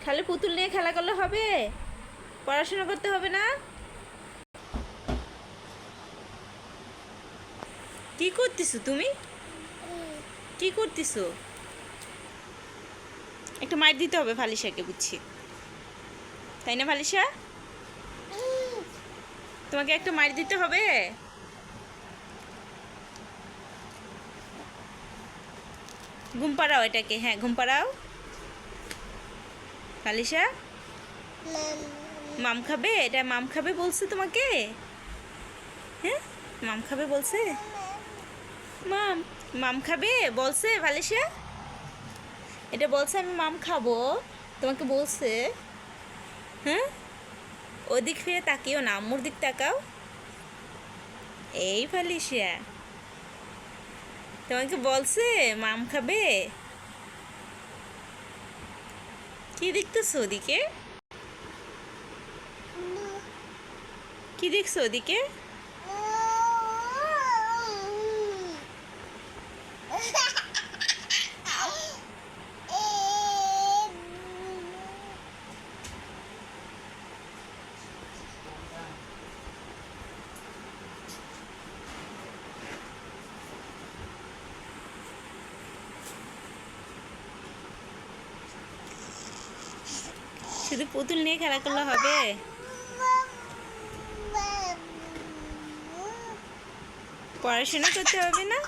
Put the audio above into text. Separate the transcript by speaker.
Speaker 1: খালি পুতুল নিয়ে খেলা করলে হবে? পড়াশোনা করতে হবে না? কি করতেছো তুমি? কি করতেছো? একটু মার দিতে হবে ফালিশাকে, বুঝছি। তাই না ফালিশা? তোমাকে একটা মার দিতে হবে। ঘুম পাড়াও এটাকে, হ্যাঁ ঘুম পাড়াও। ফালিশা মাম খাবে? এটা মাম খাবে বলছে তোমাকে? হ্যাঁ, মাম খাবে বলছে। মাম মাম খাবে বলছে ফালিশা। এটা বলছে আমি মাম খাবো, তোমাকে বলছে। হ্যাঁ, ওদিক ফিরে তাকিও না, আম্মুর দিক তাকাও। এই ফালিশা তোমাকে বলছে মাম খাবে। কি দেখতেছো ওদিকে? কি দেখছো ওদিকে? শুধু পুতুল নিয়ে খেলা করলে হবে? পড়াশোনা করতে হবে না?